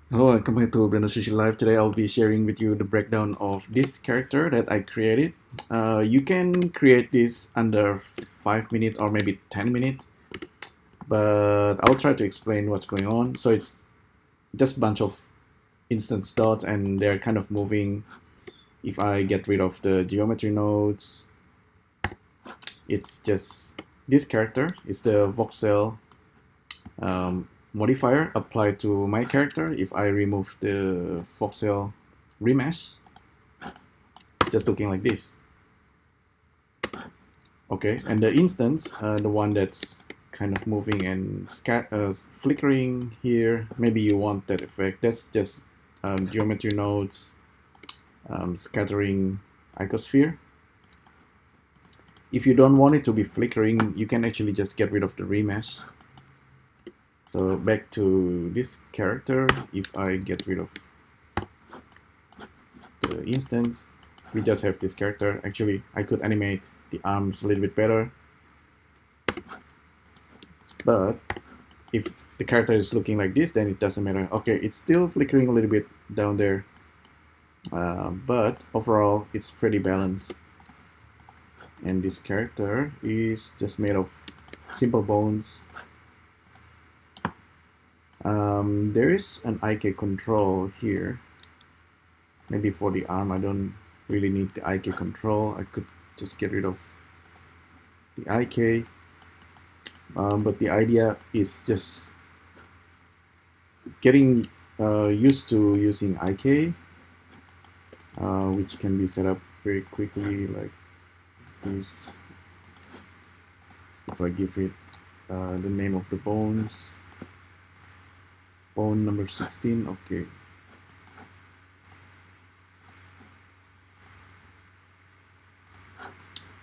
Hello, welcome back to Blender Sushi Live. Today I'll be sharing with you the breakdown of this character that I created. You can create this under 5 minutes or maybe 10 minutes, but I'll try to explain what's going on. So it's just a bunch of instance dots and they're kind of moving. If I get rid of the geometry nodes, it's just this character is the voxel modifier applied to my character. If I remove the voxel remesh, it's just looking like this. Okay, and the instance, the one that's kind of moving and flickering here, maybe you want that effect. That's just geometry nodes scattering icosphere. If you don't want it to be flickering, you can actually just get rid of the remesh. So back to this character, if I get rid of the instance, we just have this character. Actually, I could animate the arms a little bit better. But if the character is looking like this, then it doesn't matter. Okay, it's still flickering a little bit down there. But overall, it's pretty balanced. And this character is just made of simple bones. There is an IK control here. Maybe for the arm, I don't really need the IK control. I could just get rid of the IK. But the idea is just getting used to using IK, which can be set up very quickly like this. If I give it the name of the bones, bone number 16, okay.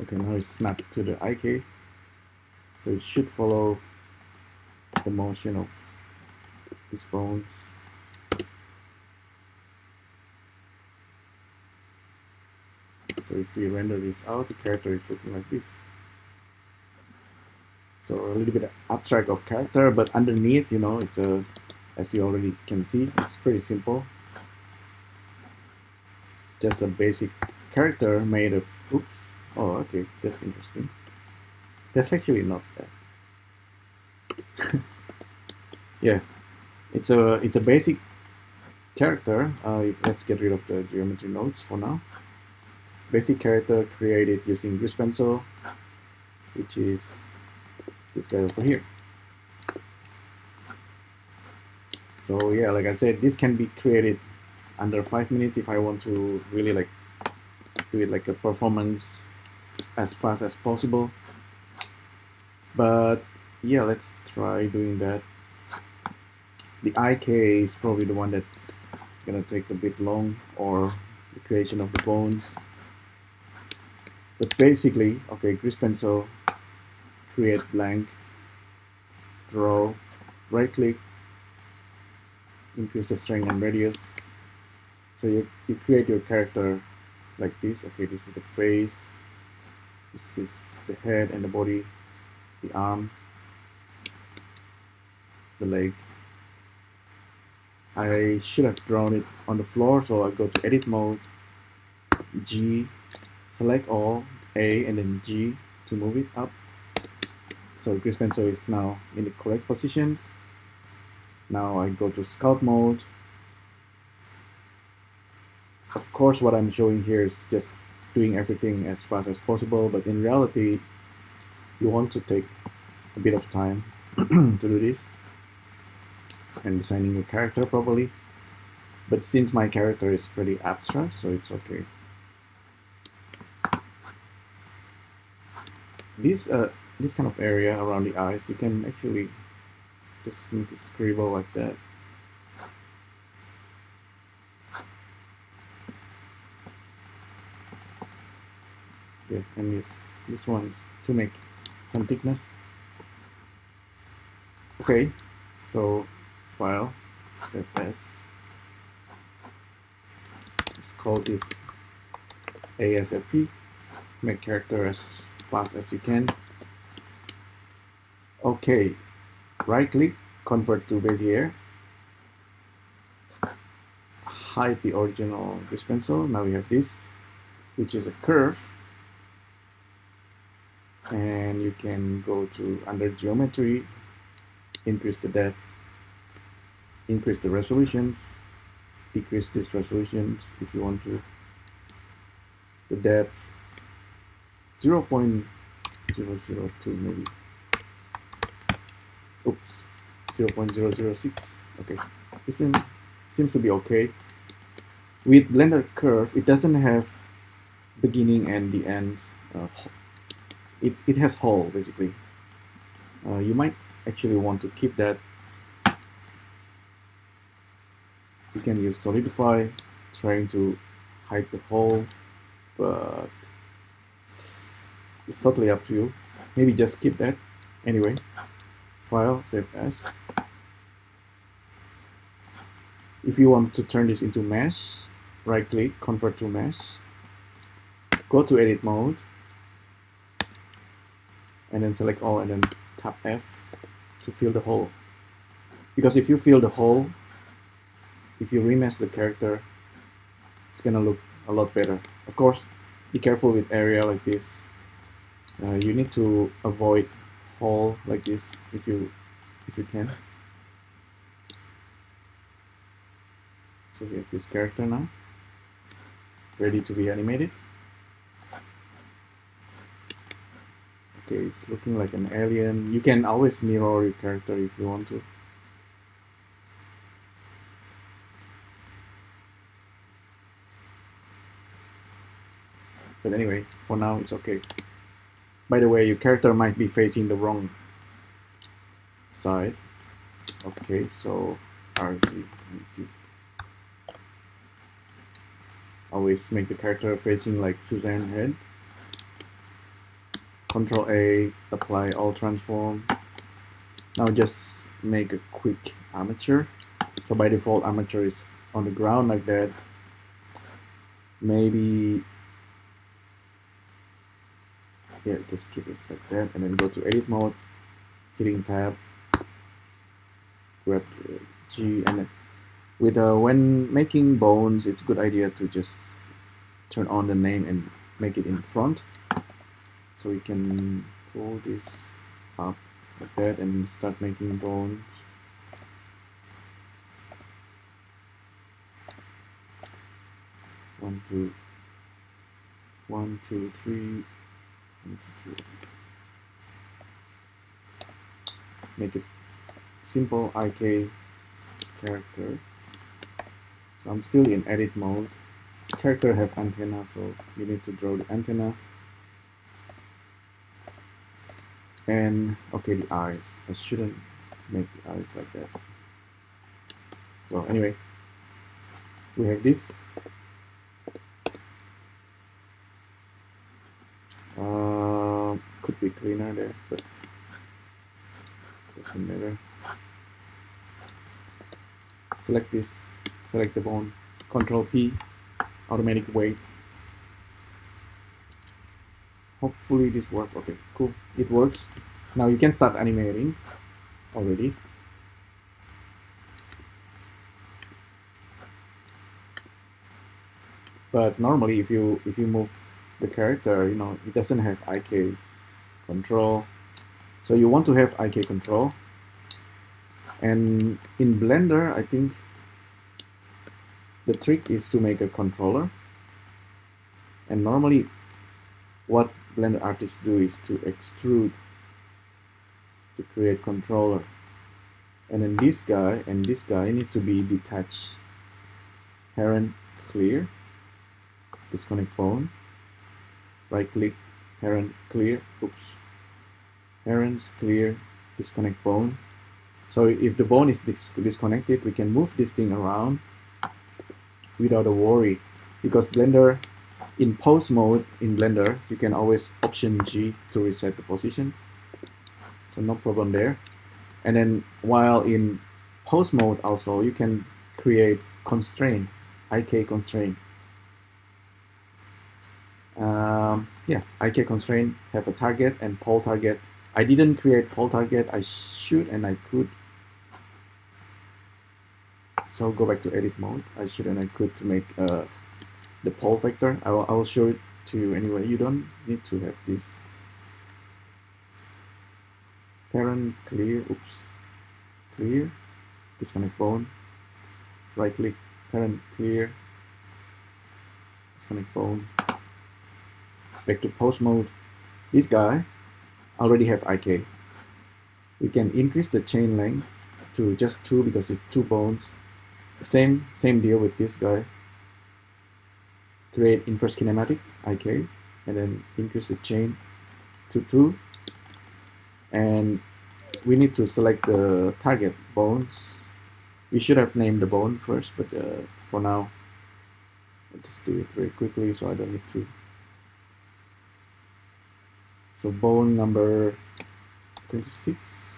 Okay, now it's snapped to the IK, so it should follow the motion of these bones. So if we render this out, the character is looking like this. So a little bit abstract of character, but underneath, you know, it's a, as you already can see, it's pretty simple. Just a basic character made of, oops, oh, okay, that's interesting. That's actually not bad. Yeah, it's a basic character. Let's get rid of the geometry nodes for now. Basic character created using Grease Pencil, which is this guy over here. So yeah, like I said, this can be created under 5 minutes if I want to really like do it like a performance as fast as possible. But yeah, let's try doing that. The IK is probably the one that's gonna take a bit long, or the creation of the bones. But basically, okay, Grease Pencil, create blank, draw, right click, increase the strength and radius. So you create your character like this. Okay, this is the face, this is the head and the body, the arm, the leg. I should have drawn it on the floor, so I go to edit mode, G, select all, A and then G to move it up. So Grease Pencil is now in the correct position. Now I go to sculpt mode. Of course, what I'm showing here is just doing everything as fast as possible, but in reality, you want to take a bit of time to do this and designing your character properly. But since my character is pretty abstract, so it's okay. This kind of area around the eyes, you can actually just make a scribble like that. Yeah, and this one's to make some thickness. Okay, so file, save as. Let's call this ASAP. Make character as fast as you can. Okay, right click, convert to Bezier. hide the original Grease Pencil. Now we have this, which is a curve, and you can go to under geometry, increase the depth, increase the resolutions, decrease these resolutions if you want to. The depth 0.002 maybe. Oops, 0.006. Okay, this seems to be okay. With Blender Curve, it doesn't have beginning and the end. It has hole basically. You might actually want to keep that. You can use Solidify, trying to hide the hole, but it's totally up to you. Maybe just keep that. Anyway, File, Save As. If you want to turn this into mesh, right click, Convert to Mesh. Go to Edit Mode, and then select all, and then tap F to fill the hole. Because if you fill the hole, if you remesh the character, it's gonna look a lot better. Of course, be careful with area like this. You need to avoid hole like this if you can. So we have this character now, ready to be animated. Okay, it's looking like an alien. You can always mirror your character if you want to. But anyway, for now it's okay. By the way, your character might be facing the wrong side. Okay, so RZ. Always make the character facing like Suzanne head. Control A, apply all transform. Now just make a quick armature. So by default, armature is on the ground like that. Maybe, yeah, just keep it like that, and then go to Edit Mode, hitting Tab, grab G, and then with when making bones, it's a good idea to just turn on the name and make it in front. So we can pull this up like that and start making bones. One, two, three. 1, 2, 3. Make it simple IK character. So I'm still in edit mode. Character have antenna, so you need to draw the antenna. And okay, the eyes. I shouldn't make the eyes like that. Well, anyway, we have this. Could be cleaner there, but doesn't matter. Select this, select the bone, Control P, automatic wave. Hopefully this works. Okay, cool, it works. Now you can start animating already. But normally if you move the character, you know, it doesn't have IK control. So you want to have IK control. And in Blender, I think the trick is to make a controller. And normally what Blender artists do is to extrude to create controller. And then this guy and this guy need to be detached. Parent clear, disconnect bone, right click, parent clear, oops, parents clear, disconnect bone. So if the bone is disconnected, we can move this thing around without a worry, because Blender, in pose mode in Blender, you can always Option G to reset the position, so no problem there. And then while in pose mode also, you can create constraint, IK constraint. Yeah, IK constraint have a target and pole target. I didn't create pole target. I should and I could. So go back to edit mode. I could to make the pole vector. I will show it to you anyway. You don't need to have this. Parent clear. Oops. Clear. Disconnect bone. Right click. Parent clear. Disconnect bone. Back to pose mode. This guy already have IK. We can increase the chain length to just 2 because it's 2 bones. Same deal with this guy. Create inverse kinematic IK and then increase the chain to 2. And we need to select the target bones. We should have named the bone first, but for now, I'll just do it very quickly so I don't need to. So bone number 26.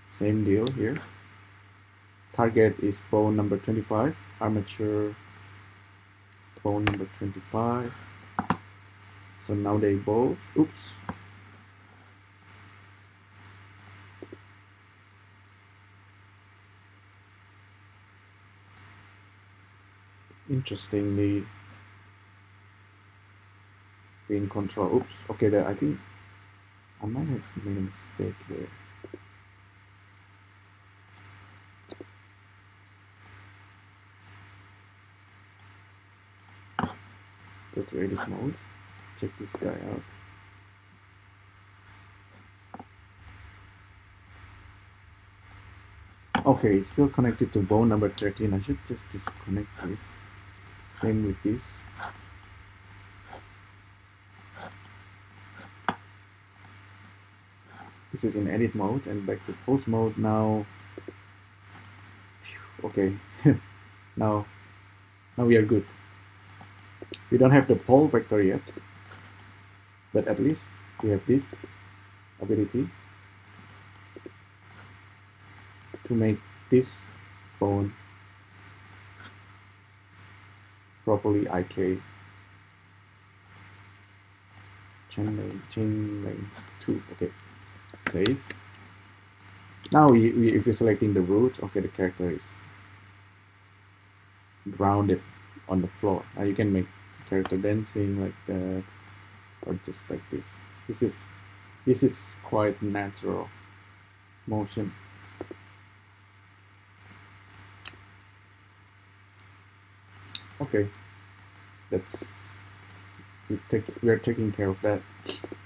Same deal here. Target is bone number 25. Armature bone number 25. So now they both, oops. Interestingly, being control, oops, okay, there, I think I might have made a mistake there. Go to edit mode, check this guy out. Okay, it's still connected to bone number 13. I should just disconnect this. Same with this. This is in edit mode and back to pose mode now. Okay, now we are good. We don't have the pole vector yet, but at least we have this ability to make this bone properly IK. Chain length 2. Okay, save. Now if you're selecting the root, okay, the character is grounded on the floor. Now you can make character dancing like that, or just like this. This is quite natural motion. Okay, we are taking care of that.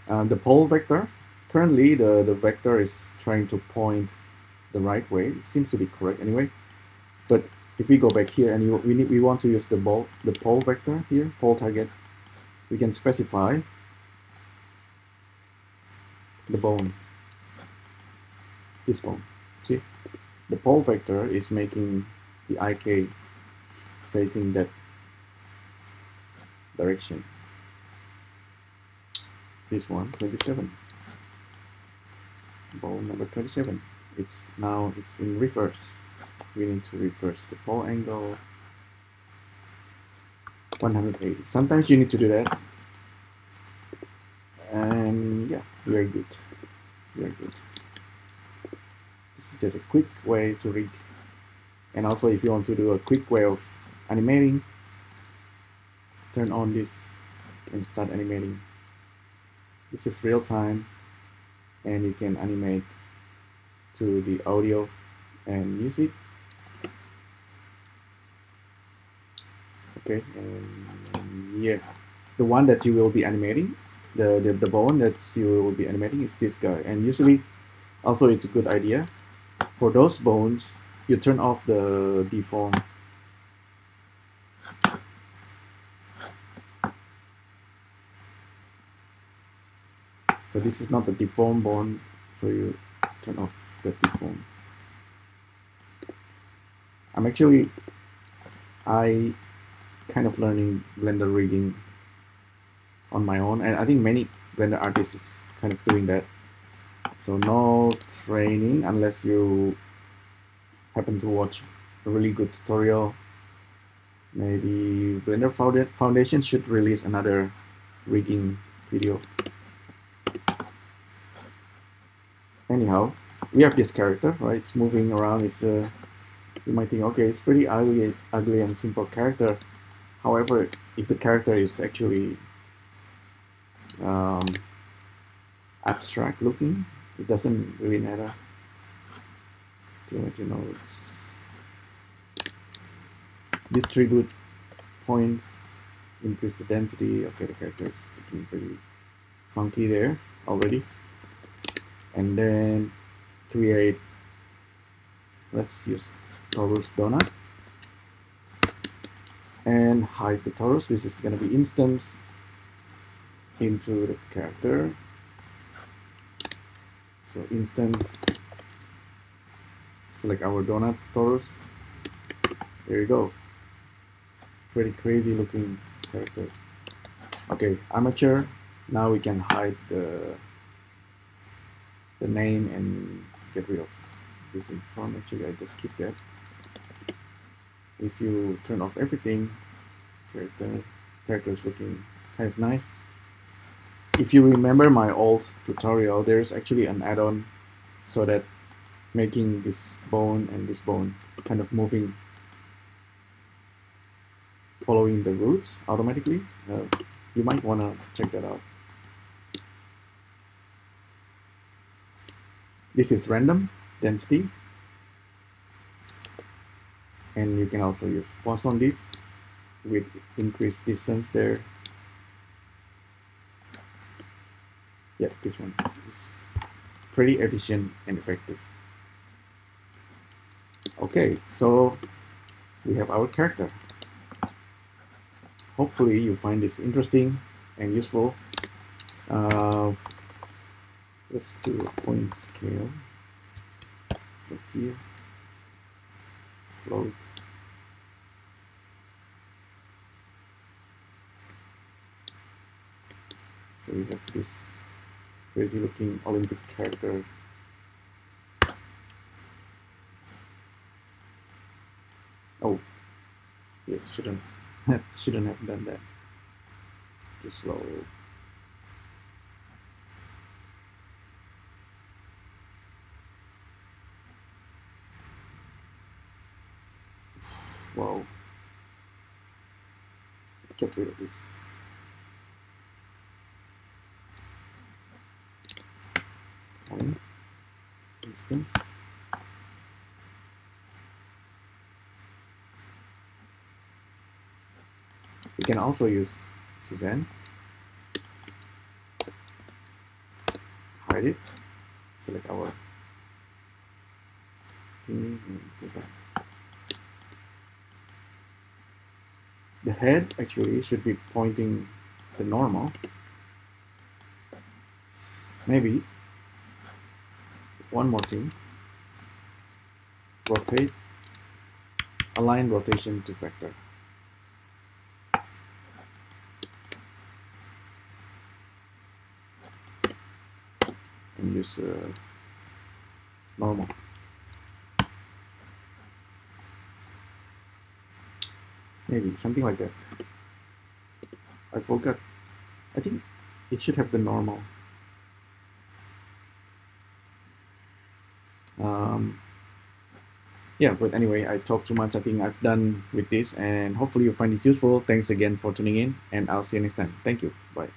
The pole vector, currently the vector is trying to point the right way. It seems to be correct anyway, but if we go back here and we want to use the pole vector here, pole target, we can specify the bone, this bone. See, the pole vector is making the IK facing that direction. This one, 27. Bone number 27. It's in reverse. We need to reverse the pole angle 180. Sometimes you need to do that. And yeah, we are good. We are good. This is just a quick way to rig. And also if you want to do a quick way of animating, turn on this and start animating. This is real time and you can animate to the audio and music. Okay, and yeah, the one that you will be animating, the bone that you will be animating is this guy. And usually also it's a good idea for those bones you turn off the deform. So this is not the deform bone, so you turn off the deform. I kind of learning Blender rigging on my own, and I think many Blender artists is kind of doing that. So no training unless you happen to watch a really good tutorial. Maybe Blender Foundation should release another rigging video. Anyhow, we have this character, right? It's moving around. It's you might think, okay, it's pretty ugly and simple character. However, if the character is actually abstract looking, it doesn't really matter. To let you know, it's distribute points, increase the density. Okay, the character is looking pretty funky there already. And then create, let's use torus donut and hide the torus. This is going to be instance into the character. So instance, select our donuts torus. There you go. Pretty crazy looking character. Okay, armature. Now we can hide the name and get rid of this in front. Actually, I just keep that. If you turn off everything, character is looking kind of nice. If you remember my old tutorial, there's actually an add-on so that making this bone and this bone kind of moving, following the roots automatically. You might want to check that out. This is random density, and you can also use pause on this with increased distance there. Yeah, this one is pretty efficient and effective. Okay, so we have our character. Hopefully you find this interesting and useful. Let's do a point scale. Look here, float. So we have this crazy looking Olympic character. Oh, yeah, shouldn't have done that. It's too slow. Wow. Get rid of this. Instance. We can also use Suzanne. Hide it. Select our thingy and Suzanne. The head actually should be pointing the normal. Maybe one more thing. Rotate. Align rotation to vector. And use normal. Maybe something like that. I forgot. I think it should have the normal. Yeah, but anyway, I talked too much. I think I've done with this, and hopefully you find this useful. Thanks again for tuning in, and I'll see you next time. Thank you. Bye.